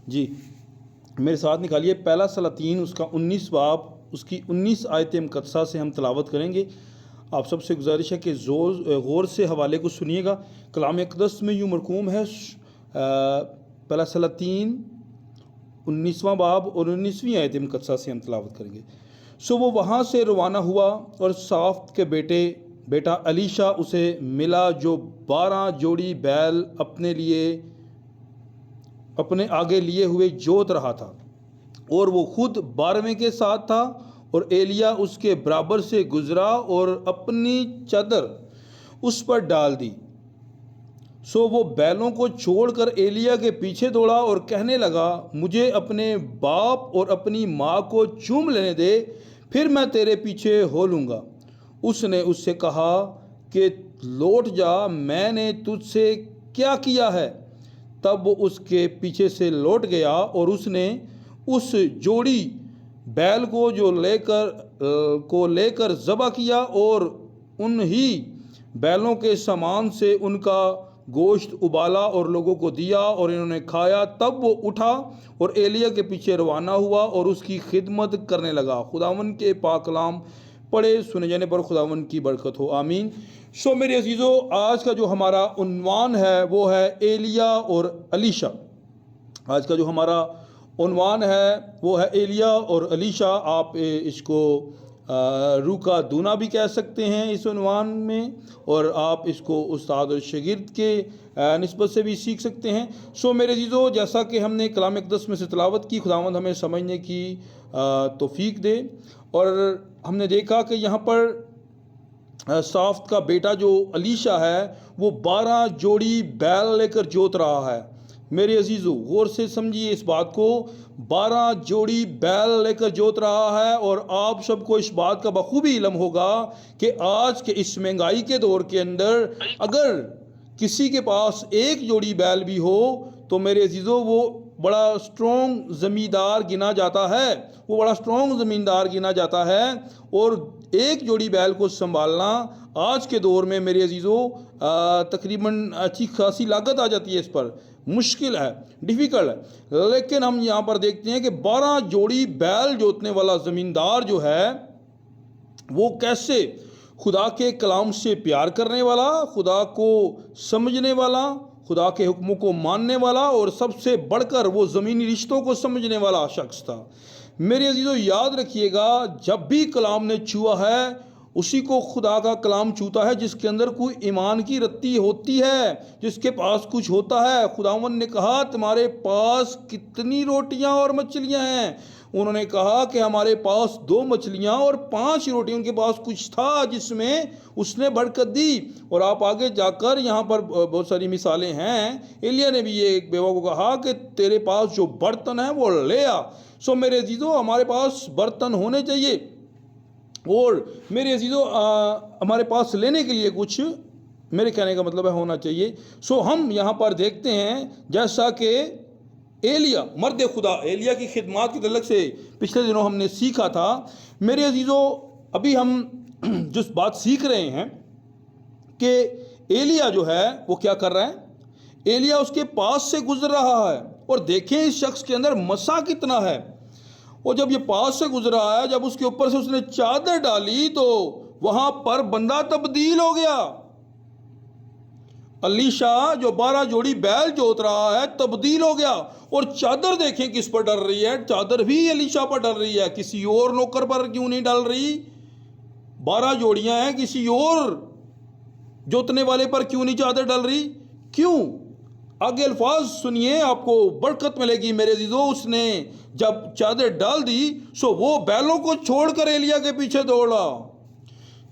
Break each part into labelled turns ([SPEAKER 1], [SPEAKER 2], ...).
[SPEAKER 1] जी, मेरे साथ निकालिए पहला सलातीन उसका 19 बाब उसकी 19 आयत मुक़द्दसा से हम तिलावत करेंगे। आप सबसे गुजारिश है कि गौर से हवाले को सुनिएगा। कलाम अक़दस में यूँ मरकूम है, पहला सलातीन 19वां बाब और 19वीं आयत मुक़द्दसा से हम तिलावत करेंगे। सो वो वहाँ से रवाना हुआ और साफ्त के बेटा अलीशा उसे मिला, जो 12 जोड़ी बैल अपने आगे लिए हुए जोत रहा था, और वो खुद 12वें के साथ था। और एलिया उसके बराबर से गुजरा और अपनी चादर उस पर डाल दी। सो वो बैलों को छोड़कर एलिया के पीछे दौड़ा और कहने लगा, मुझे अपने बाप और अपनी माँ को चूम लेने दे, फिर मैं तेरे पीछे हो लूँगा। उसने उससे कहा कि लौट जा, मैंने तुझसे क्या किया है? तब वो उसके पीछे से लौट गया और उसने उस जोड़ी बैल को लेकर ज़बह किया और उन्हीं बैलों के सामान से उनका गोश्त उबाला और लोगों को दिया और इन्होंने खाया। तब वो उठा और एलिया के पीछे रवाना हुआ और उसकी खिदमत करने लगा। खुदावन के पाक कलाम पढ़े सुने जाने पर खुदावन की बरकत हो, आमीन। सो मेरे अजीज़ों, आज का जो हमारा उन्वान है वो है एलिया और अलीशा। आज का जो हमारा उन्वान है वो है एलिया और अलीशा। आप इसको रूह का दूना भी कह सकते हैं इस उन्वान में, और आप इसको उस्ताद और शागिर्द के निस्बत से भी सीख सकते हैं। सो मेरे अजीज़ों, जैसा कि हमने कलाम अक़दस में से तिलावत की, खुदावंद हमें समझने की तौफीक दे। और हमने देखा कि यहाँ पर साफ्त का बेटा जो अलीशा है वो 12 जोड़ी बैल लेकर जोत रहा है। मेरे अजीज़ों, गौर से समझिए इस बात को, 12 जोड़ी बैल लेकर जोत रहा है। और आप सबको इस बात का बखूबी इल्म होगा कि आज के इस महंगाई के दौर के अंदर अगर किसी के पास एक जोड़ी बैल भी हो तो मेरे अजीज़ों वो बड़ा स्ट्रॉन्ग ज़मींदार गिना जाता है, वो बड़ा स्ट्रॉन्ग ज़मींदार गिना जाता है। और एक जोड़ी बैल को संभालना आज के दौर में मेरे अजीज़ों तकरीबन अच्छी खासी लागत आ जाती है, इस पर मुश्किल है, डिफ़िकल्ट है। लेकिन हम यहाँ पर देखते हैं कि 12 जोड़ी बैल जोतने वाला ज़मींदार जो है वो कैसे खुदा के कलाम से प्यार करने वाला, खुदा को समझने वाला, खुदा के हुक्मों को मानने वाला और सबसे बढ़कर वो ज़मीनी रिश्तों को समझने वाला शख्स था। मेरे अजीज़ों, याद रखिएगा, जब भी कलाम ने छुआ है उसी को खुदा का कलाम छूता है, जिसके अंदर कोई ईमान की रत्ती होती है, जिसके पास कुछ होता है। खुदावन ने कहा, तुम्हारे पास कितनी रोटियां और मछलियां हैं? उन्होंने कहा कि हमारे पास 2 मछलियां और 5 रोटियां। उनके पास कुछ था जिसमें उसने बरकत दी। और आप आगे जाकर यहाँ पर बहुत सारी मिसालें हैं। एलिया ने भी ये एक बेवा को कहा कि तेरे पास जो बर्तन है वो ले आ। सो मेरे अजीज़ों, हमारे पास बर्तन होने चाहिए, और मेरे अजीज़ों हमारे पास लेने के लिए कुछ, मेरे कहने का मतलब है, होना चाहिए। सो हम यहाँ पर देखते हैं जैसा कि एलिया मर्द खुदा, एलिया की खिदमत की तल्लुक़ से पिछले दिनों हमने सीखा था। मेरे अजीज़ों, अभी हम जिस बात सीख रहे हैं कि एलिया जो है वो क्या कर रहा है, एलिया उसके पास से गुजर रहा है, और देखें इस शख्स के अंदर मसा कितना है। और जब ये पास से गुजरा है, जब उसके ऊपर से उसने चादर डाली तो वहां पर बंदा तब्दील हो गया। अलीशा जो 12 जोड़ी बैल जोत रहा है तब्दील हो गया। और चादर देखें किस पर डल रही है, चादर भी अलीशा पर डल रही है, किसी और नौकर पर क्यों नहीं डल रही? 12 जोड़ियां हैं, किसी और जोतने वाले पर क्यों नहीं चादर डल रही? क्यों? आगे अल्फाज सुनिए, आपको बरकत मिलेगी मेरे अजीज़ों। उसने जब चादर डाल दी सो वो बैलों को छोड़कर एलिया के पीछे दौड़ा।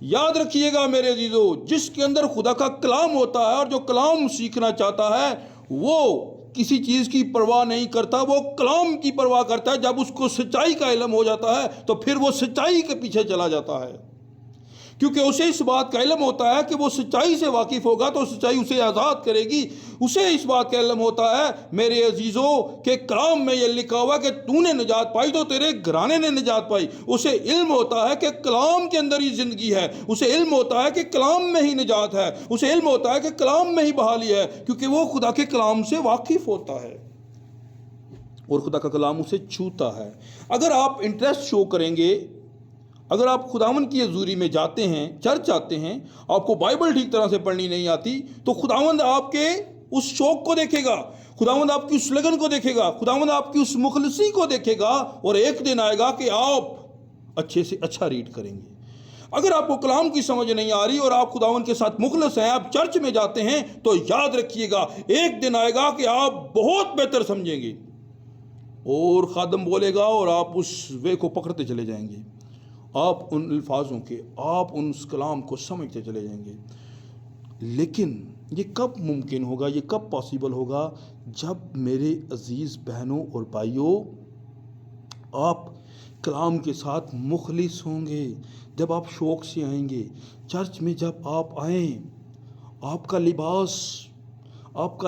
[SPEAKER 1] याद रखिएगा मेरे अजीज़ों, जिसके अंदर खुदा का कलाम होता है और जो कलाम सीखना चाहता है वो किसी चीज़ की परवाह नहीं करता, वो कलाम की परवाह करता है। जब उसको सच्चाई का इल्म हो जाता है तो फिर वो सच्चाई के पीछे चला जाता है, क्योंकि उसे इस बात का इल्म होता है कि वो सच्चाई से वाकिफ़ होगा तो सच्चाई उसे आज़ाद करेगी। उसे इस बात का इल्म होता है मेरे अजीज़ों के कलाम में ये लिखा हुआ कि तूने निजात पाई तो तेरे घराने ने निजात पाई। उसे इल्म होता है कि कलाम के अंदर ही ज़िंदगी है, उसे इल्म होता है कि कलाम में ही निजात है, उसे इल्म होता है कि कलाम में ही बहाली है, क्योंकि वो खुदा के कलाम से वाकिफ़ होता है। और खुदा का कलाम उसे छूता है। अगर आप इंटरेस्ट शो करेंगे, अगर आप खुदावन की हजूरी में जाते हैं, चर्च आते हैं, आपको बाइबल ठीक तरह से पढ़नी नहीं आती, तो खुदावंद आपके उस शौक को देखेगा, खुदावंद आपकी उस लगन को देखेगा, खुदावंद आपकी उस मुखलसी को देखेगा, और एक दिन आएगा कि आप अच्छे से अच्छा रीड करेंगे। अगर आपको कलाम की समझ नहीं आ रही और आप खुदावंद के साथ मुखलस हैं, आप चर्च में जाते हैं, तो याद रखिएगा एक दिन आएगा कि आप बहुत बेहतर समझेंगे, और खादम बोलेगा और आप उस वे को पकड़ते चले जाएंगे, आप उन अल्फाजों के, आप उस कलाम को समझते चले जाएंगे। लेकिन ये कब मुमकिन होगा, ये कब पॉसिबल होगा? जब मेरे अजीज़ बहनों और भाइयों, आप कलाम के साथ मुखलिस होंगे, जब आप शौक़ से आएंगे चर्च में, जब आप आएँ, आपका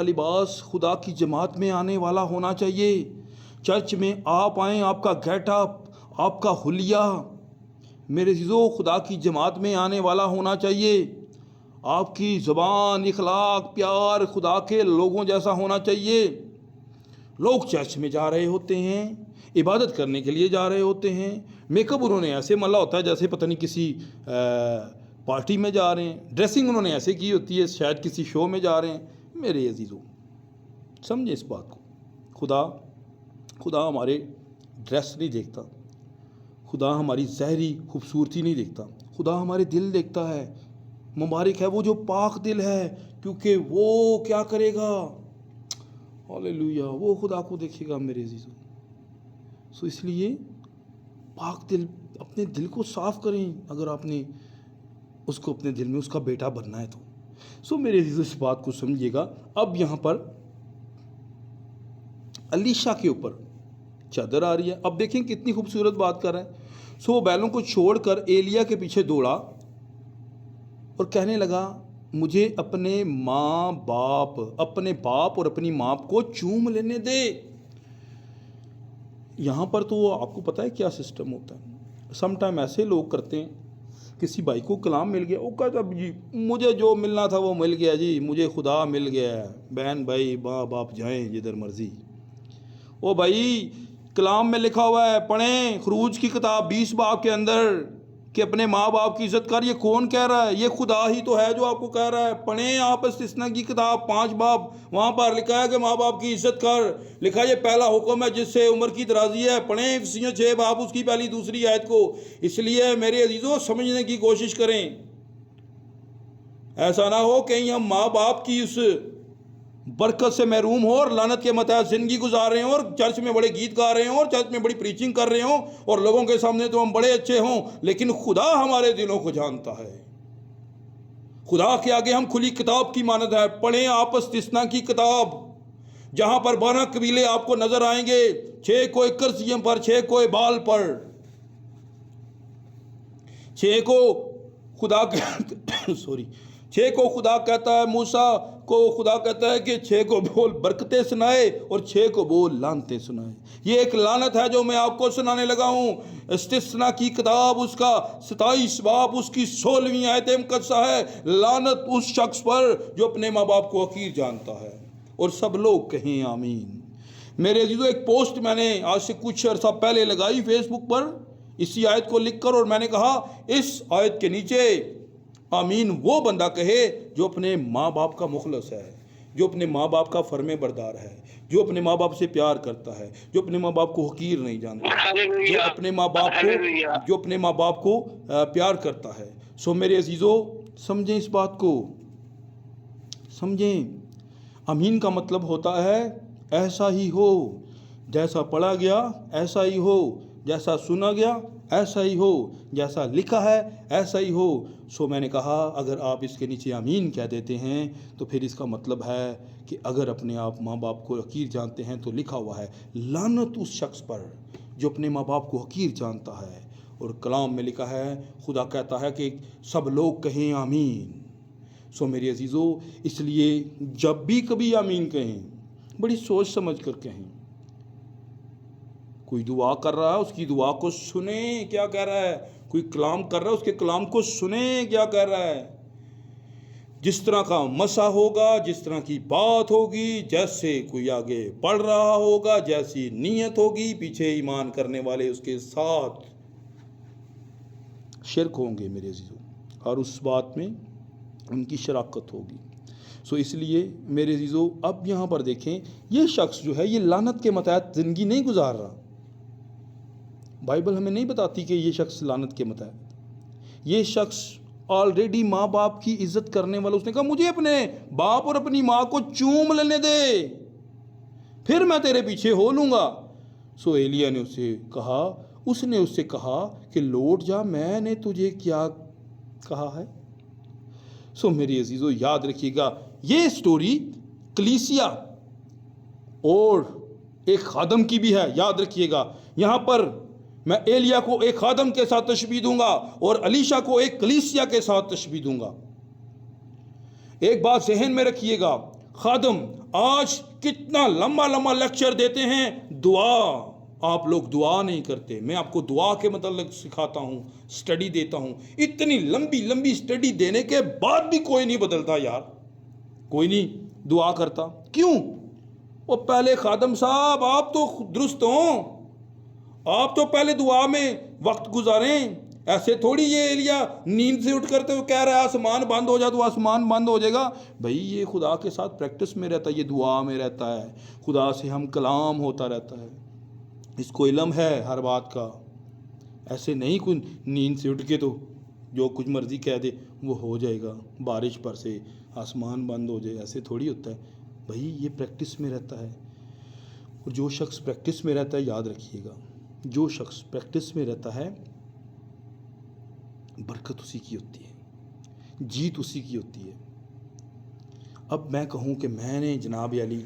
[SPEAKER 1] लिबास खुदा की जमात में आने वाला होना चाहिए। चर्च में आप आएँ, आपका गेटअप, आपका हुलिया मेरे अज़ीज़ों खुदा की जमात में आने वाला होना चाहिए। आपकी ज़बान, इखलाक, प्यार खुदा के लोगों जैसा होना चाहिए। लोग चर्च में जा रहे होते हैं, इबादत करने के लिए जा रहे होते हैं, मेकअप उन्होंने ऐसे मला होता है जैसे पता नहीं किसी पार्टी में जा रहे हैं, ड्रेसिंग उन्होंने ऐसे की होती है शायद किसी शो में जा रहे हैं। मेरे अज़ीज़ों समझे इस बात को, खुदा हमारे ड्रेस नहीं देखता, खुदा हमारी ज़ाहरी खूबसूरती नहीं देखता, खुदा हमारे दिल देखता है। मुबारक है वो जो पाक दिल है, क्योंकि वो क्या करेगा, हालेलुया, वो खुदा को देखेगा मेरे अज़ीज़ों। सो इसलिए पाक दिल, अपने दिल को साफ़ करें अगर आपने उसको अपने दिल में उसका बेटा बनना है तो। सो मेरे अज़ीज़ों इस बात को समझिएगा। अब यहाँ पर अलीशा के ऊपर चादर आ रही है। अब देखें कितनी खूबसूरत बात कर रहा है। सो वो बैलों को छोड़कर एलिया के पीछे दौड़ा और कहने लगा, मुझे अपने बाप और अपनी माँ को चूम लेने दे। यहाँ पर तो आपको पता है क्या सिस्टम होता है। सम टाइम ऐसे लोग करते हैं, किसी भाई को कलाम मिल गया, वो कहता जी मुझे जो मिलना था वो मिल गया जी, मुझे खुदा मिल गया है, बहन भाई माँ बाप जाएं जिधर मर्जी। ओ भाई कलाम में लिखा हुआ है, पढ़ें खरूज की किताब 20 बाब के अंदर कि अपने माँ बाप की इज़्ज़त कर। ये कौन कह रहा है? ये खुदा ही तो है जो आपको कह रहा है। पढ़ें आप इस्तिस्ना की किताब 5 बाब, वहाँ पर लिखा है कि माँ बाप की इज़्ज़त कर। लिखा ये पहला हुक्म है जिससे उम्र की दराजी है। पढ़ें इफिसियों 6 बाब उसकी पहली दूसरी आयत को। इसलिए मेरे अजीज़ों समझने की कोशिश करें, ऐसा ना हो कहीं हम माँ बाप की उस बरकत से महरूम हो और लानत के मतहत ज़िंदगी गुजार रहे हों और चर्च में बड़े गीत गा रहे हों और चर्च में बड़ी प्रीचिंग कर रहे हों और लोगों के सामने तो हम बड़े अच्छे हों, लेकिन खुदा हमारे दिलों को जानता है। खुदा के आगे हम खुली किताब की मानद है। पढ़ें आप इस्तिस्ना की किताब, जहाँ पर 12 कबीले आपको नजर आएंगे, 6 को एक करसियम पर, 6 को बाल पर, 6 को खुदा सॉरी 6 को खुदा कहता है, मूसा को खुदा कहता है कि 6 को बोल बरकतें सुनाए और 6 को बोल लानतें सुनाए। ये एक लानत है जो मैं आपको सुनाने लगा हूँ। इस्तिस्ना की किताब उसका 27 बाब उसकी 16वीं आयत मुकद्दसा है, लानत उस शख्स पर जो अपने माँ बाप को हकीर जानता है। और सब लोग कहें आमीन। मेरे अजीजों एक पोस्ट मैंने आज से कुछ अर्सा पहले लगाई फेसबुक पर इसी आयत को लिखकर, और मैंने कहा इस आयत के नीचे आमीन वो बंदा कहे जो अपने माँ बाप का मुखलस है, जो अपने माँ बाप का फर्मे बरदार है, जो अपने माँ बाप से प्यार करता है, जो अपने माँ बाप को हकीर नहीं जानता, जो अपने माँ बाप को प्यार करता है। सो मेरे अजीज़ों समझें इस बात को, समझें। आमीन का मतलब होता है ऐसा ही हो, जैसा पढ़ा गया ऐसा ही हो, जैसा सुना गया ऐसा ही हो, जैसा लिखा है ऐसा ही हो। सो मैंने कहा अगर आप इसके नीचे आमीन कह देते हैं तो फिर इसका मतलब है कि अगर अपने आप माँ बाप को हकीर जानते हैं तो लिखा हुआ है लानत उस शख्स पर जो अपने माँ बाप को हकीर जानता है। और कलाम में लिखा है, खुदा कहता है कि सब लोग कहें आमीन। सो मेरे अजीज़ों इसलिए जब भी कभी आमीन कहें बड़ी सोच समझ कर कहें। कोई दुआ कर रहा है उसकी दुआ को सुने क्या कह रहा है, कोई कलाम कर रहा है उसके कलाम को सुने क्या कह रहा है। जिस तरह का मसा होगा, जिस तरह की बात होगी, जैसे कोई आगे पढ़ रहा होगा, जैसी नीयत होगी, पीछे ईमान करने वाले उसके साथ शिरक होंगे मेरे अजीजों, और उस बात में उनकी शराकत होगी। सो इसलिए मेरे अजीजों, अब यहाँ पर देखें, ये शख्स जो है ये लानत के मतहत ज़िंदगी नहीं गुजार रहा। बाइबल हमें नहीं बताती कि ये शख्स लानत के मतहत, ये शख्स ऑलरेडी माँ बाप की इज्जत करने वाला। उसने कहा मुझे अपने बाप और अपनी माँ को चूम लेने दे, फिर मैं तेरे पीछे हो लूँगा। सो एलिया ने उसने उससे कहा कि लौट जा, मैंने तुझे क्या कहा है। सो मेरी अजीज़ों, याद रखिएगा, ये स्टोरी कलीसिया और एक खादम की भी है। याद रखिएगा, यहाँ पर मैं एलिया को एक खादम के साथ तशबीह दूंगा और अलीशा को एक कलीसिया के साथ तशबीह दूंगा। एक बात जहन में रखिएगा, खादम आज कितना लंबा लंबा लेक्चर देते हैं, दुआ आप लोग दुआ नहीं करते। मैं आपको दुआ के मतलब सिखाता हूँ, स्टडी देता हूँ। इतनी लंबी लंबी स्टडी देने के बाद भी कोई नहीं बदलता यार, कोई नहीं दुआ करता। क्यों? वो पहले खादम साहब आप तो दुरुस्त हों, आप तो पहले दुआ में वक्त गुजारें। ऐसे थोड़ी ये एलिया नींद से उठ करते हुए कह रहा है आसमान बंद हो जाए तो आसमान बंद हो जाएगा। भाई ये खुदा के साथ प्रैक्टिस में रहता है, ये दुआ में रहता है, खुदा से हम कलाम होता रहता है, इसको इल्म है हर बात का। ऐसे नहीं कोई नींद से उठ के तो जो कुछ मर्जी कह दे वो हो जाएगा, बारिश पर से आसमान बंद हो जाए, ऐसे थोड़ी होता है। भाई ये प्रैक्टिस में रहता है। और जो शख्स प्रैक्टिस में रहता है, याद रखिएगा, जो शख्स प्रैक्टिस में रहता है बरकत उसी की होती है, जीत उसी की होती है। अब मैं कहूँ कि मैंने जनाब अली,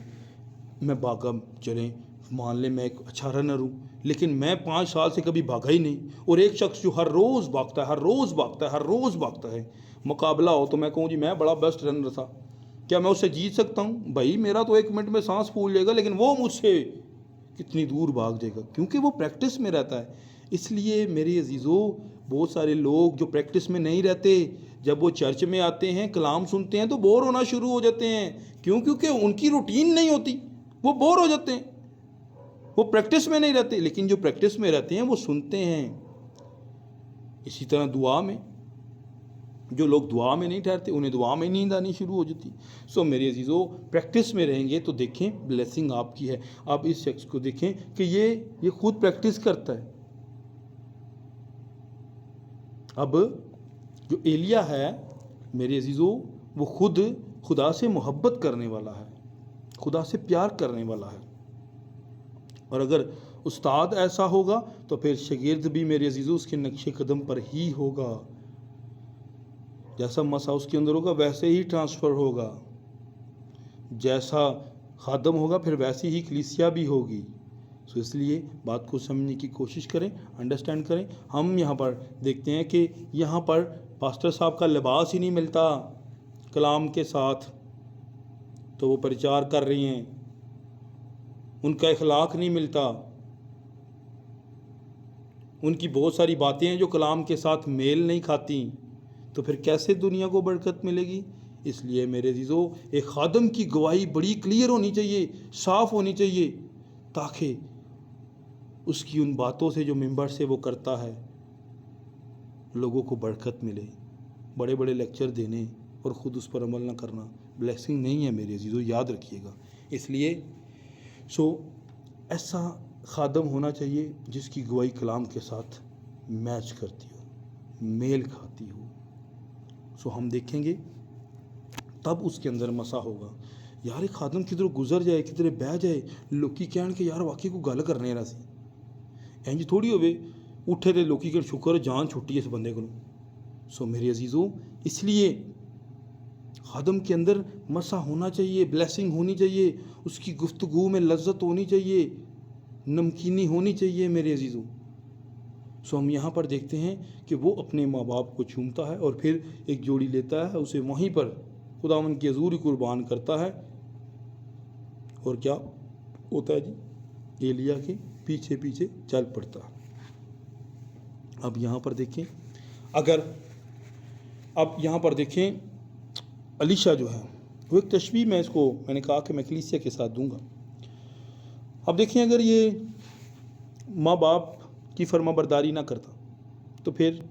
[SPEAKER 1] मैं भागा, चलें मान लें मैं एक अच्छा रनर हूँ, लेकिन मैं 5 साल से कभी भागा ही नहीं, और एक शख्स जो हर रोज़ भागता है, हर रोज़ भागता है, हर रोज़ भागता है, मुकाबला हो तो मैं कहूँ जी मैं बड़ा बेस्ट रनर था, क्या मैं उससे जीत सकता हूँ? भाई मेरा तो 1 मिनट में सांस फूल जाएगा, लेकिन वो मुझसे कितनी दूर भाग जाएगा, क्योंकि वो प्रैक्टिस में रहता है। इसलिए मेरे अजीज़ों, बहुत सारे लोग जो प्रैक्टिस में नहीं रहते, जब वो चर्च में आते हैं, कलाम सुनते हैं तो बोर होना शुरू हो जाते हैं। क्यों? क्योंकि उनकी रूटीन नहीं होती, वो बोर हो जाते हैं, वो प्रैक्टिस में नहीं रहते। लेकिन जो प्रैक्टिस में रहते हैं वो सुनते हैं। इसी तरह दुआ में, जो लोग दुआ में नहीं ठहरते उन्हें दुआ में नींद आनी शुरू हो जाती। सो मेरे अजीज़ों, प्रैक्टिस में रहेंगे तो देखें ब्लेसिंग आपकी है। आप इस शख्स को देखें कि ये खुद प्रैक्टिस करता है। अब जो एलिया है मेरे अजीज़ों, वो खुद खुदा से मोहब्बत करने वाला है, खुदा से प्यार करने वाला है। और अगर उस्ताद ऐसा होगा तो फिर शागिर्द भी मेरे अजीज़ों उसके नक्शे कदम पर ही होगा। जैसा मसा उसके अंदर होगा वैसे ही ट्रांसफ़र होगा, जैसा खादम होगा फिर वैसी ही कलीसिया भी होगी। सो इसलिए बात को समझने की कोशिश करें, अंडरस्टैंड करें। हम यहाँ पर देखते हैं कि यहाँ पर पास्टर साहब का लिबास ही नहीं मिलता कलाम के साथ, तो वो प्रचार कर रही हैं, उनका इखलाक नहीं मिलता, उनकी बहुत सारी बातें हैं जो कलाम के साथ मेल नहीं खाती, तो फिर कैसे दुनिया को बरकत मिलेगी? इसलिए मेरे अजीज़ों, एक खादम की गवाही बड़ी क्लियर होनी चाहिए, साफ़ होनी चाहिए, ताकि उसकी उन बातों से जो मिंबर से वो करता है लोगों को बरकत मिले। बड़े बड़े लेक्चर देने और ख़ुद उस पर अमल ना करना ब्लेसिंग नहीं है मेरे अजीज़ों, याद रखिएगा। इसलिए ऐसा खादम होना चाहिए जिसकी गवाही कलाम के साथ मैच करती हो, मेल खाती हो। हम देखेंगे तब उसके अंदर मसा होगा। यार एक खादम किधर गुजर जाए, किधर बह जाए, लोकी कहन के यार वाकई को गल करने ना सी, इंज थोड़ी होवे उठे तो लोकी के शुक्र जान छुट्टी इस बंदे को। मेरे अजीज़ों, इसलिए खादम के अंदर मसा होना चाहिए, ब्लेसिंग होनी चाहिए, उसकी गुफ्तगू में लज्जत होनी चाहिए, नमकीनी होनी चाहिए मेरे अजीज़ों। हम यहाँ पर देखते हैं कि वो अपने माँ बाप को चूमता है और फिर एक जोड़ी लेता है, उसे वहीं पर खुदावन की हज़ूरी कुर्बान करता है, और क्या होता है जी, एलिया के पीछे पीछे चल पड़ता है। अब यहाँ पर देखें, अब यहाँ पर देखें अलीशा जो है वो एक तशबीह, मैं इसको मैंने कहा कि मैं कलीसिया के साथ दूंगा। अब देखिए, अगर ये माँ बाप की फर्माबरदारी ना करता तो फिर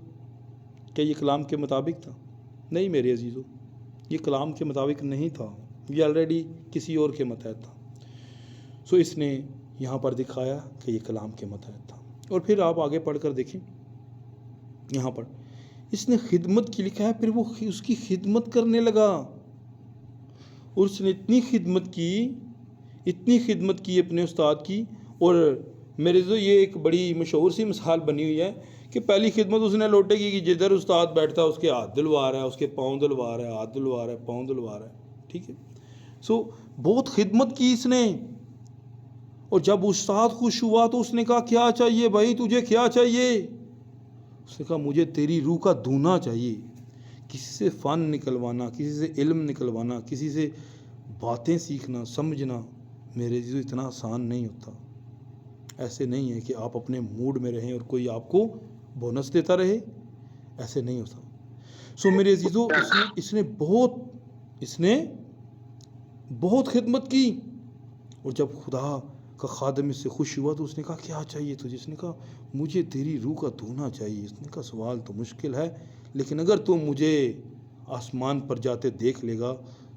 [SPEAKER 1] क्या ये कलाम के मुताबिक था? नहीं मेरे अजीज़ों, ये कलाम के मुताबिक नहीं था, ये ऑलरेडी किसी और के मतहत था। सो इसने यहाँ पर दिखाया कि ये कलाम के मतहत था। और फिर आप आगे पढ़कर देखें, यहाँ पर इसने खिदमत की लिखा है, फिर वो उसकी खिदमत करने लगा और उसने इतनी खिदमत की अपने उस्ताद की। और मेरे जो ये एक बड़ी मशहूर सी मिसाल बनी हुई है कि पहली खिदमत उसने लोटे की, जिधर उस्ताद बैठता है उसके हाथ दिलवा रहा है, उसके पाँव दिलवा रहा है, हाथ दिलवा रहा है, पाँव दिलवा रहा है, ठीक है। सो बहुत खिदमत की इसने। और जब उस्ताद खुश हुआ तो उसने कहा, क्या चाहिए भाई, तुझे क्या चाहिए? उसने कहा, मुझे तेरी रूह का दूना चाहिए। किसी से फ़न निकलवाना, किसी से इल्म निकलवाना, किसी से बातें सीखना, समझना मेरे जो इतना आसान नहीं होता। ऐसे नहीं है कि आप अपने मूड में रहें और कोई आपको बोनस देता रहे, ऐसे नहीं होता। सो मेरे अजीज़ों, इसने बहुत खिदमत की। और जब खुदा का खादिम इससे खुश हुआ तो उसने कहा, क्या चाहिए तुझे? इसने कहा, मुझे तेरी रूह का धूना चाहिए। इसने कहा, सवाल तो मुश्किल है, लेकिन अगर तुम मुझे आसमान पर जाते देख लेगा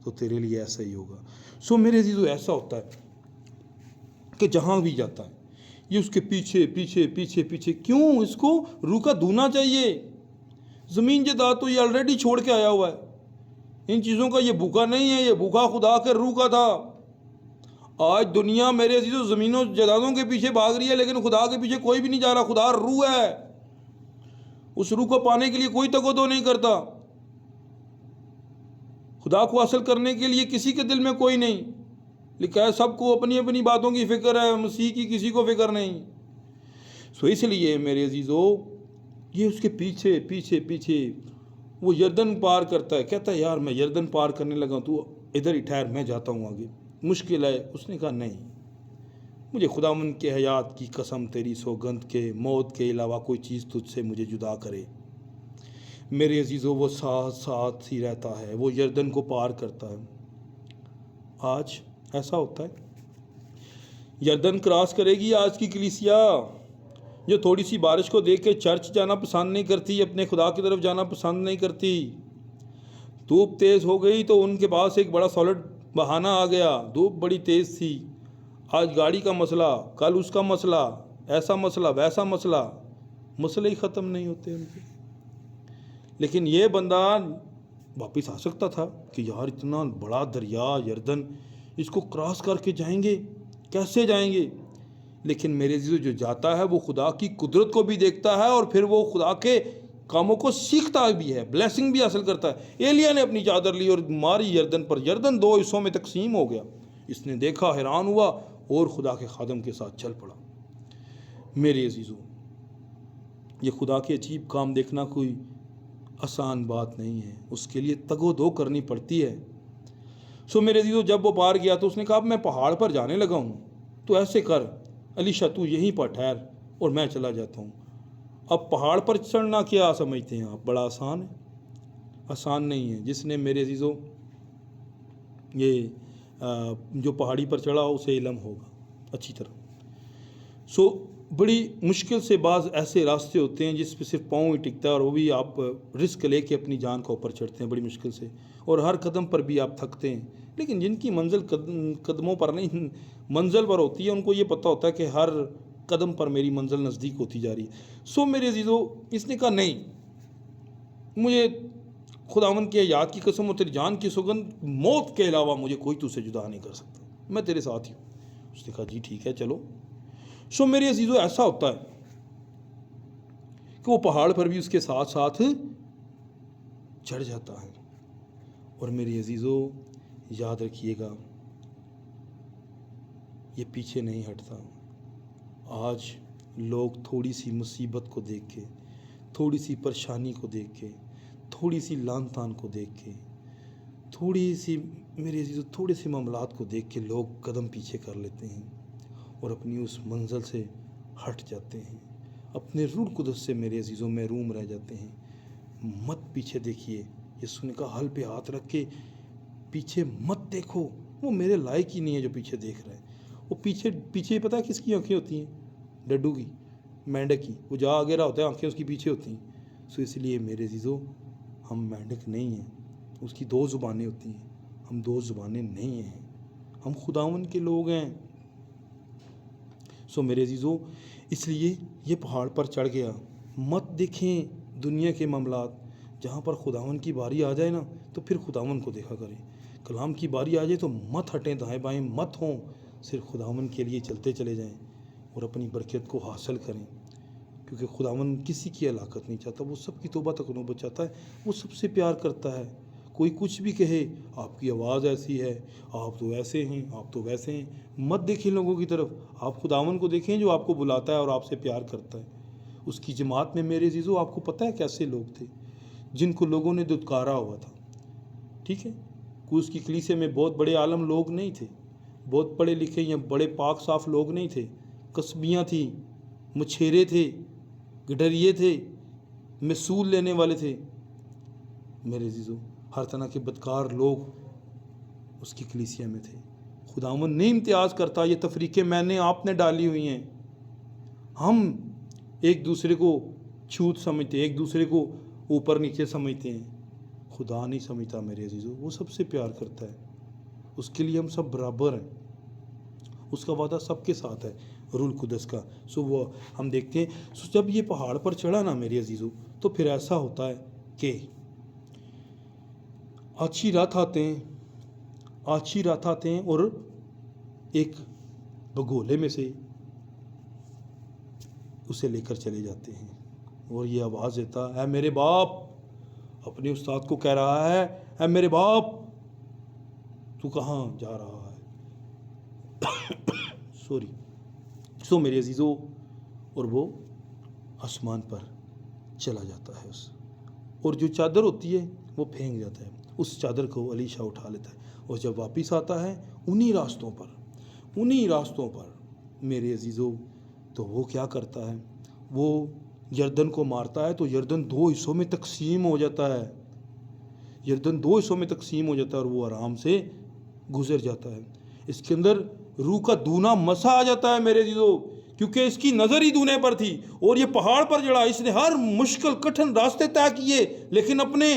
[SPEAKER 1] तो तेरे लिए ऐसा ही होगा। सो मेरे अजीज़ों, ऐसा होता है कि जहाँ भी जाता है ये उसके पीछे पीछे पीछे पीछे। क्यों? इसको रूह का धूना चाहिए। ज़मीन जायदाद तो ये ऑलरेडी छोड़ के आया हुआ है, इन चीज़ों का ये भूखा नहीं है, ये भूखा खुदा के रूह का था। आज दुनिया मेरे अजीज़ों ज़मीनों जायदादों के पीछे भाग रही है, लेकिन खुदा के पीछे कोई भी नहीं जा रहा। खुदा रूह है, उस रूह को पाने के लिए कोई तगोदो नहीं करता। खुदा को हासिल करने के लिए किसी के दिल में कोई नहीं लिखा है, सबको अपनी अपनी बातों की फ़िक्र है, मसीह की किसी को फ़िक्र नहीं। सो इसलिए मेरे अजीज़ों, ये उसके पीछे पीछे पीछे वो यर्दन पार करता है। कहता है, यार मैं यर्दन पार करने लगा, तू इधर ही ठहर, मैं जाता हूँ आगे, मुश्किल है। उसने कहा, नहीं, मुझे खुदावंद के हयात की कसम, तेरी सौगंध के, मौत के अलावा कोई चीज़ तुझसे मुझे जुदा करे। मेरे अजीज़ों, वो साथ साथ ही रहता है, वो यर्दन को पार करता है। आज ऐसा होता है, यर्दन क्रॉस करेगी आज की कलीसिया, जो थोड़ी सी बारिश को देख के चर्च जाना पसंद नहीं करती, अपने खुदा की तरफ जाना पसंद नहीं करती। धूप तेज़ हो गई तो उनके पास एक बड़ा सॉलिड बहाना आ गया, धूप बड़ी तेज़ थी, आज गाड़ी का मसला, कल उसका मसला, ऐसा मसला, वैसा मसला, मसले ही ख़त्म नहीं होते उनके। लेकिन ये बंदा वापस आ सकता था कि यार इतना बड़ा दरिया यर्दन, इसको क्रॉस करके जाएंगे, कैसे जाएंगे? लेकिन मेरे जो जाता है वो खुदा की कुदरत को भी देखता है और फिर वो खुदा के कामों को सीखता भी है, ब्लेसिंग भी हासिल करता है। एलिया ने अपनी चादर ली और मारी यर्दन पर, यर्दन 2 हिस्सों में तकसीम हो गया। इसने देखा, हैरान हुआ और खुदा के खादम के साथ चल पड़ा। मेरे अजीज़ों, ये खुदा के अजीब काम देखना कोई आसान बात नहीं है, उसके लिए तगो-दो करनी पड़ती है। सो मेरे अजीज़ों, जब वो पार गया तो उसने कहा, अब मैं पहाड़ पर जाने लगा हूँ, तो ऐसे कर अलीशा, तू यहीं पर ठहर और मैं चला जाता हूँ। अब पहाड़ पर चढ़ना क्या समझते हैं आप? बड़ा आसान है? आसान नहीं है। जिसने मेरे अजीज़ों ये जो पहाड़ी पर चढ़ा उसे इल्म होगा अच्छी तरह। सो बड़ी मुश्किल से बाज़ ऐसे रास्ते होते हैं जिस पे सिर्फ पाँव ही टिकता है, और वो भी आप रिस्क लेके अपनी जान को ऊपर चढ़ते हैं बड़ी मुश्किल से, और हर कदम पर भी आप थकते हैं। लेकिन जिनकी मंजिल कदमों पर नहीं, मंजिल पर होती है, उनको ये पता होता है कि हर कदम पर मेरी मंजिल नज़दीक होती जा रही है। सो मेरे अजीज़ों, इसने कहा, नहीं, मुझे खुदावंद के याद की कसम और तेरी जान की सौगंध, मौत के अलावा मुझे कोई तुझसे जुदा नहीं कर सकता, मैं तेरे साथ ही हूँ। उसने कहा, जी ठीक है, चलो। सो मेरे अजीज़ों, ऐसा होता है कि वो पहाड़ पर भी उसके साथ साथ चढ़ जाता है। और मेरे अजीज़ों, याद रखिएगा, ये पीछे नहीं हटता। आज लोग थोड़ी सी मुसीबत को देख के, थोड़ी सी परेशानी को देख के, थोड़ी सी लान तान को देख के, थोड़ी सी मेरे अजीज़ों थोड़े से मामलात को देख के लोग कदम पीछे कर लेते हैं और अपनी उस मंजिल से हट जाते हैं, अपने रूह कुदस से मेरे अजीज़ों महरूम रह जाते हैं। मत पीछे देखिए। यीशु ने कहा, हल पे हाथ रख के पीछे मत देखो, वो मेरे लायक ही नहीं है जो पीछे देख रहा है। वो पीछे पीछे पता है किसकी आंखें होती हैं? डड्डू की, मेंढक की। वो जहाँ आगे रहा होता है आंखें उसकी पीछे होती हैं। सो इसलिए मेरे अज़ीज़ों, हम मेंढक नहीं हैं, उसकी दो ज़ुबानें होती हैं, हम दो ज़ुबानें नहीं हैं, हम खुदावंद के लोग हैं। सो मेरे अज़ीज़ों, इसलिए ये पहाड़ पर चढ़ गया। मत देखें दुनिया के मामलात, जहाँ पर खुदावंद की बारी आ जाए ना तो फिर खुदावंद को देखा करें। कलाम की बारी आ जाए तो मत हटें दाएं बाएं, मत हों, सिर्फ खुदावंद के लिए चलते चले जाएं और अपनी बरकत को हासिल करें। क्योंकि खुदावंद किसी की हलाकत नहीं चाहता, वो सबकी तौबा तक नौबत चाहता है, वो सबसे प्यार करता है। कोई कुछ भी कहे, आपकी आवाज़ ऐसी है, आप तो ऐसे हैं, आप तो वैसे हैं, मत देखें लोगों की तरफ, आप खुदावंद को देखें जो आपको बुलाता है और आपसे प्यार करता है। उसकी जमात में मेरे अज़ीज़ों, आपको पता है कैसे लोग थे जिनको लोगों ने दुत्कारा हुआ था, ठीक है। कोई उसकी कलीसिया में बहुत बड़े आलम लोग नहीं थे, बहुत पढ़े लिखे या बड़े पाक साफ लोग नहीं थे। कस्बियाँ थी, मछेरे थे, गडरिए थे, महसूल लेने वाले थे। मेरे अज़ीज़ों, हर तरह के बदकार लोग उसकी कलीसिया में थे। खुदावंद नहीं इम्तियाज़ करता, ये तफरीक़ें मैंने आपने डाली हुई हैं। हम एक दूसरे को छूत समझते, एक दूसरे को ऊपर नीचे समझते हैं। खुदा नहीं समझता मेरे अज़ीज़ों, वो सबसे प्यार करता है, उसके लिए हम सब बराबर हैं। उसका वादा सबके साथ है, रूल कुदस का। सो वो हम देखते हैं। सो जब ये पहाड़ पर चढ़ा ना मेरे अज़ीज़ों, तो फिर ऐसा होता है कि आछी रात आते हैं और एक भगोले में से उसे लेकर चले जाते हैं और ये आवाज़ देता है, मेरे बाप, अपने उस्ताद को कह रहा है मेरे बाप, तू कहाँ जा रहा है? सॉरी। सो मेरे अज़ीज़ों, और वो आसमान पर चला जाता है और जो चादर होती है वो फेंक जाता है। उस चादर को अलीशा उठा लेता है और जब वापस आता है उन्हीं रास्तों पर मेरे अज़ीज़ों, तो वो क्या करता है, वो यरदन को मारता है। तो यरदन दो हिस्सों में तकसीम हो जाता है, और वो आराम से गुजर जाता है। इसके अंदर रूह का दूना मसा आ जाता है मेरे अज़ीज़ों, क्योंकि इसकी नज़र ही दूने पर थी और ये पहाड़ पर चढ़ा। इसने हर मुश्किल कठिन रास्ते तय किए, लेकिन अपने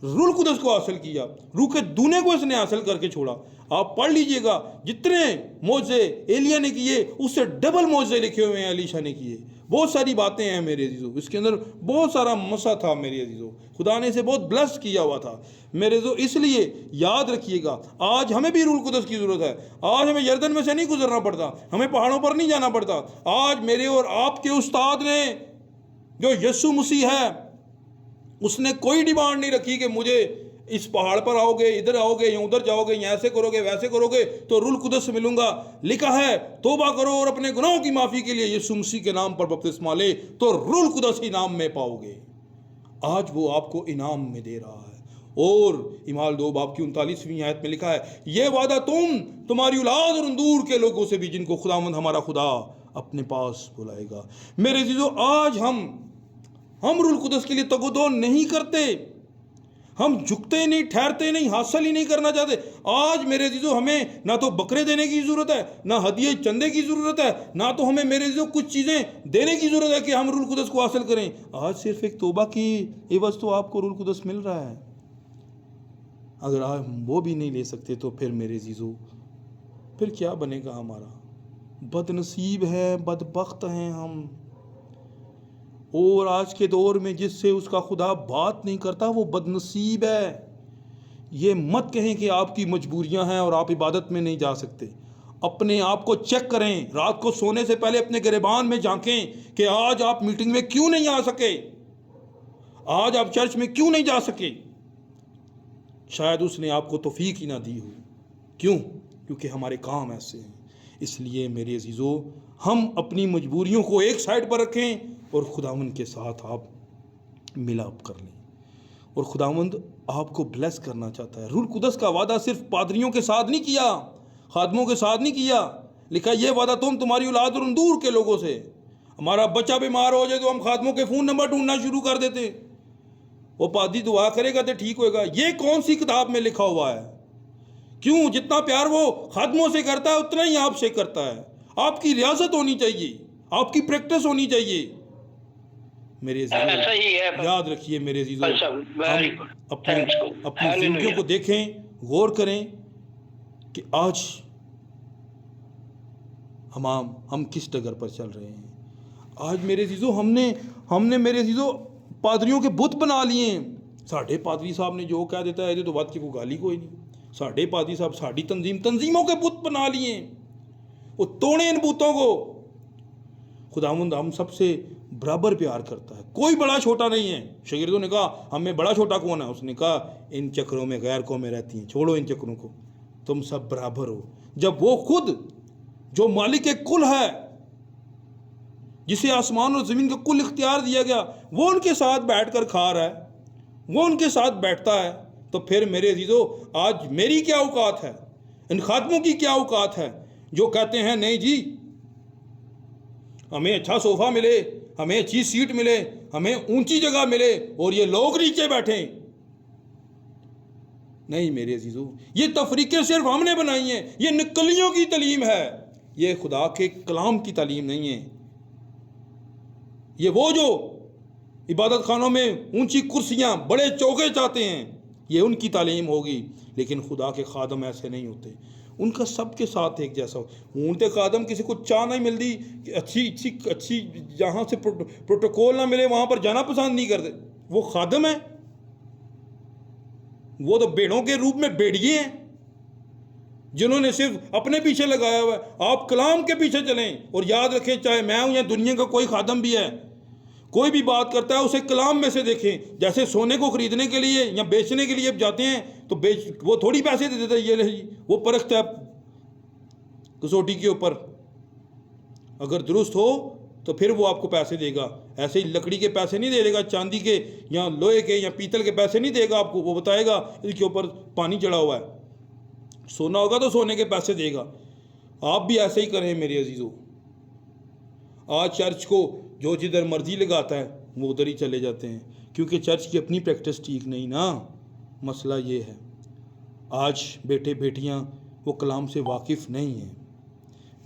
[SPEAKER 1] रूह कुदस को हासिल किया, रूह के दूने को इसने हासिल करके छोड़ा। आप पढ़ लीजिएगा, जितने मौजे एलिया ने किए उससे डबल मौजे लिखे हुए हैं एलीशा ने किए। बहुत सारी बातें हैं मेरे अज़ीज़ों, इसके अंदर बहुत सारा मसा था मेरे अज़ीज़ों, खुदा ने इसे बहुत ब्लेस किया हुआ था मेरे अज़ीज़ों। इसलिए याद रखिएगा, आज हमें भी रूह कुदस की ज़रूरत है। आज हमें यरदन में से नहीं गुजरना पड़ता, हमें पहाड़ों पर नहीं जाना पड़ता। आज मेरे और आपके उस्ताद ने, जो यीशु मसीह है, उसने कोई डिमांड नहीं रखी कि मुझे इस पहाड़ पर आओगे, इधर आओगे या उधर जाओगे, या ऐसे करोगे वैसे करोगे तो रूह कुदस से मिलूंगा। लिखा है, तौबा करो और अपने गुनाहों की माफ़ी के लिए यीशु मसीह के नाम पर बपतिस्मा ले तो रूह कुदस इनाम में पाओगे। आज वो आपको इनाम में दे रहा है। और इमाल 2 बाब की 39वीं आयत में लिखा है, ये वादा तुम्हारी औलाद और दूर के लोगों से भी, जिनको खुदावंद हमारा खुदा अपने पास बुलाएगा। मेरे अज़ीज़ों, आज हम रूह कुदस के लिए तगोदो नहीं करते, हम झुकते नहीं, ठहरते नहीं, हासिल ही नहीं करना चाहते। आज मेरे अज़ीज़ों, हमें ना तो बकरे देने की ज़रूरत है, ना हदिये चंदे की ज़रूरत है, ना तो हमें मेरे अज़ीज़ों कुछ चीज़ें देने की ज़रूरत है कि हम रूह कुदस को हासिल करें। आज सिर्फ एक तौबा की एवज़ तो आपको रूह कुदस मिल रहा है। अगर आप वो भी नहीं ले सकते तो फिर मेरे अज़ीज़ों, फिर क्या बनेगा हमारा? बदनसीब है, बदबख्त हैं हम। और आज के दौर में जिससे उसका खुदा बात नहीं करता वो बदनसीब है। ये मत कहें कि आपकी मजबूरियां हैं और आप इबादत में नहीं जा सकते। अपने आप को चेक करें, रात को सोने से पहले अपने गिरबान में झांकें कि आज आप मीटिंग में क्यों नहीं आ सके, आज आप चर्च में क्यों नहीं जा सके। शायद उसने आपको तौफीक ही ना दी हो। क्यों? क्योंकि हमारे काम ऐसे हैं। इसलिए मेरे अज़ीज़ों, हम अपनी मजबूरियों को एक साइड पर रखें और खुदावंद के साथ आप मिलाप कर लें। और खुदावंद आपको ब्लेस करना चाहता है। रूह कुदस का वादा सिर्फ पादरियों के साथ नहीं किया, खादमों के साथ नहीं किया। लिखा, ये वादा तुम्हारी औलाद और दूर के लोगों से। हमारा बच्चा बीमार हो जाए तो हम खादमों के फ़ोन नंबर ढूंढना शुरू कर देते, वो पादरी दुआ करेगा तो ठीक होएगा। ये कौन सी किताब में लिखा हुआ है? क्यों? जितना प्यार वो खादमों से करता है उतना ही आपसे करता है। आपकी रियासत होनी चाहिए, आपकी प्रैक्टिस होनी चाहिए मेरे
[SPEAKER 2] ऐसा ही है।
[SPEAKER 1] अजीजों। याद रखिए मेरे अजीजों,
[SPEAKER 2] अच्छा, वेरी
[SPEAKER 1] हम
[SPEAKER 2] गुड,
[SPEAKER 1] अपनी
[SPEAKER 2] थैंक्स
[SPEAKER 1] अपनी जिंदगियों को देखें, गौर करें कि आज हम किस डगर पर चल रहे हैं। आज मेरे अजीजों हमने हमने मेरे अजीजों पादरियों के बुत बना लिए हैं। साढ़े पादरी साहब ने जो कह देता है तो बात की कोई गाली कोई नहीं। साढ़े पादरी साहब साड़ी तंजीमों के बुत बना लिए हैं, वो तोड़े इन बुतों को। खुदावंद हम सबसे बराबर प्यार करता है, कोई बड़ा छोटा नहीं है। शागिर्दों ने कहा हमें बड़ा छोटा कौन है? उसने कहा इन चक्रों में गैर कौमें रहती हैं, छोड़ो इन चक्रों को, तुम सब बराबर हो। जब वो खुद जो मालिक कुल है, जिसे आसमान और ज़मीन का कुल इख्तियार दिया गया, वो उनके साथ बैठकर खा रहा है, वो उनके साथ बैठता है, तो फिर मेरे अजीजों आज मेरी क्या औकात है, इन खादमों की क्या औकात है जो कहते हैं नहीं जी हमें अच्छा सोफा मिले, हमें अच्छी सीट मिले, हमें ऊंची जगह मिले और ये लोग नीचे बैठे। नहीं मेरे अजीजों, ये तफरीकें सिर्फ हमने बनाई हैं, ये निकलियों की तालीम है, ये खुदा के कलाम की तालीम नहीं है। ये वो जो इबादत खानों में ऊंची कुर्सियां, बड़े चौके चाहते हैं, ये उनकी तालीम होगी। लेकिन खुदा के खादम ऐसे नहीं होते, उनका सबके साथ एक जैसा हो। ऊँटते खादम किसी को चाह नहीं मिलती कि अच्छी अच्छी अच्छी जहाँ से प्रोटोकॉल ना मिले वहाँ पर जाना पसंद नहीं करते। वो खादम है, वो तो भेड़ों के रूप में भेड़िए हैं जिन्होंने सिर्फ अपने पीछे लगाया हुआ है। आप कलाम के पीछे चलें और याद रखें, चाहे मैं हूं या दुनिया का कोई खादम भी है, कोई भी बात करता है उसे कलाम में से देखें। जैसे सोने को खरीदने के लिए या बेचने के लिए जाते हैं तो वो थोड़ी पैसे दे देता है, ये नहीं, वो परखता है कसौटी के ऊपर, अगर दुरुस्त हो तो फिर वो आपको पैसे देगा। ऐसे ही लकड़ी के पैसे नहीं दे देगा, चांदी के या लोहे के या पीतल के पैसे नहीं देगा आपको, वो बताएगा इसके ऊपर पानी चढ़ा हुआ है। सोना होगा तो सोने के पैसे देगा। आप भी ऐसे ही करें मेरे अजीजों। आज चर्च को जो जिधर मर्जी लगाता है वो उधर ही चले जाते हैं, क्योंकि चर्च की अपनी प्रैक्टिस ठीक नहीं ना। मसला ये है, आज बेटे बेटियां वो कलाम से वाकिफ़ नहीं हैं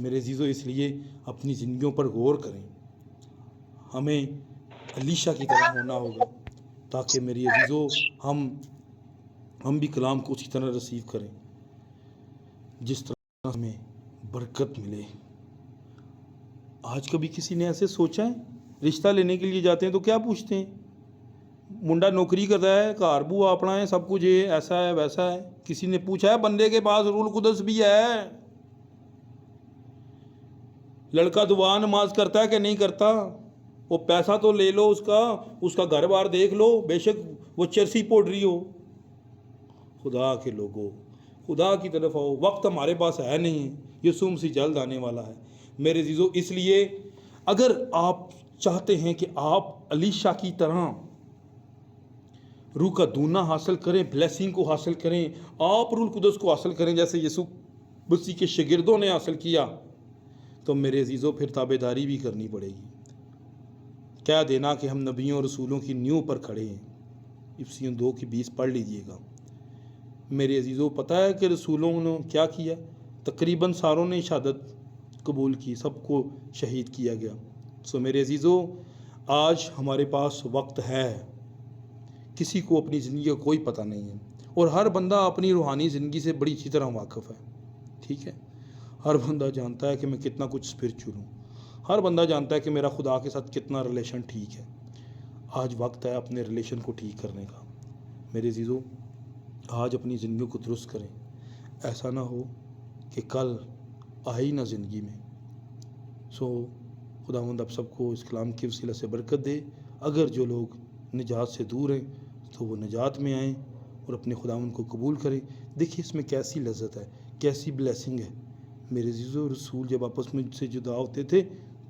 [SPEAKER 1] मेरे अजीजों। इसलिए अपनी ज़िंदगियों पर गौर करें, हमें अलीशा की तरह होना होगा, ताकि मेरी अजीजों हम भी कलाम को उसी तरह रिसीव करें जिस तरह हमें बरकत मिले। आज कभी किसी ने ऐसे सोचा है? रिश्ता लेने के लिए जाते हैं तो क्या पूछते हैं? मुंडा नौकरी करता है, घर बुआ अपना है, सब कुछ ये ऐसा है वैसा है। किसी ने पूछा है बंदे के पास रूल कुदस भी है? लड़का दुआ नमाज करता है कि नहीं करता? वो पैसा तो ले लो उसका घर बार देख लो, बेशक वो चरसी पोडरी हो। खुदा के लोगों, खुदा की तरफ आओ, वक्त हमारे पास है नहीं है, यीशु मसीह जल्द आने वाला है मेरे अजीजों। इसलिए अगर आप चाहते हैं कि आप अलीशा की तरह रूह का दूना हासिल करें, ब्लेसिंग को हासिल करें, आप रूह कुदस को हासिल करें जैसे यीशु मसीह के शागिर्दों ने हासिल किया, तो मेरे अजीजों फिर ताबेदारी भी करनी पड़ेगी। क्या देना कि हम नबियों और रसूलों की नींव पर खड़े हैं। इफ्सियों 2:20 पढ़ लीजिएगा मेरे अजीज़ों। पता है कि रसूलों ने क्या किया? तकरीबन सारों ने शहादत कबूल की, सबको शहीद किया गया। सो मेरे अजीज़ों, आज हमारे पास वक्त है, किसी को अपनी ज़िंदगी का कोई पता नहीं है, और हर बंदा अपनी रूहानी ज़िंदगी से बड़ी अच्छी तरह वाकिफ़ है। ठीक है, हर बंदा जानता है कि मैं कितना कुछ स्पिरिचुअल हूँ, हर बंदा जानता है कि मेरा खुदा के साथ कितना रिलेशन ठीक है। आज वक्त है अपने रिलेशन को ठीक करने का मेरे अजीज़ों। आज अपनी ज़िंदगी को दुरुस्त करें, ऐसा ना हो कि कल आई ना ज़िंदगी में। सो खुदावंद आप सबको इस कलाम के वसीला से बरकत दे। अगर जो लोग निजात से दूर हैं तो वो निजात में आएँ और अपने खुदावंद को कबूल करें। देखिए इसमें कैसी लज्जत है, कैसी ब्लेसिंग है मेरे अजीज़ों। रसूल जब आपस में से जुदा होते थे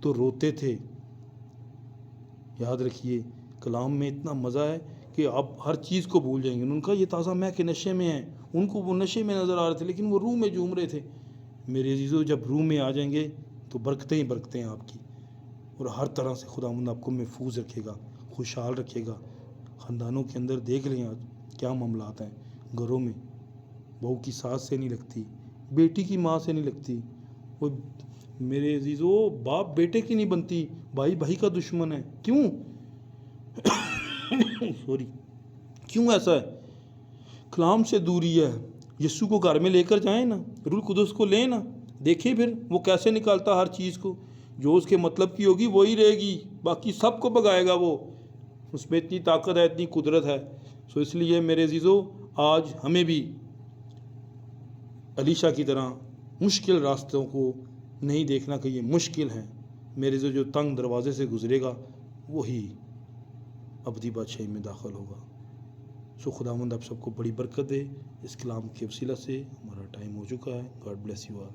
[SPEAKER 1] तो रोते थे। याद रखिए, कलाम में इतना मज़ा है कि आप हर चीज़ को भूल जाएंगे। उनका ये ताज़ा मैं के नशे में है, उनको वो नशे में नज़र आ रहे थे लेकिन वो रूह में झूम रहे थे मेरे अजीज़ों। जब रूह में आ जाएंगे तो बरकतें ही बरकतें हैं आपकी, और हर तरह से खुदावंद आपको महफूज रखेगा, खुशहाल रखेगा। ख़ानदानों के अंदर देख लें आज क्या मामलात हैं, घरों में बहू की सास से नहीं लगती, बेटी की माँ से नहीं लगती। वो मेरे अजीज़ों, बाप बेटे की नहीं बनती, भाई भाई का दुश्मन है। क्यों? सॉरी, क्यों ऐसा है? कलाम से दूरी है। यीशु को घर में लेकर जाएं ना, रूह कुदस को लें ना, देखें फिर वो कैसे निकालता हर चीज़ को। जो उसके मतलब की होगी वही रहेगी, बाकी सबको भगाएगा वो। उसमें इतनी ताकत है, इतनी कुदरत है। सो इसलिए मेरे अजीज़ों, आज हमें भी अलीशा की तरह मुश्किल रास्तों को नहीं देखना कि ये मुश्किल है। मेरे जो तंग दरवाजे से गुजरेगा वही अबदी बादशाही में दाखिल होगा। सो खुदावंद आप सबको बड़ी बरकत दे। इस कलाम के वसीला से हमारा टाइम हो चुका है। God bless you all.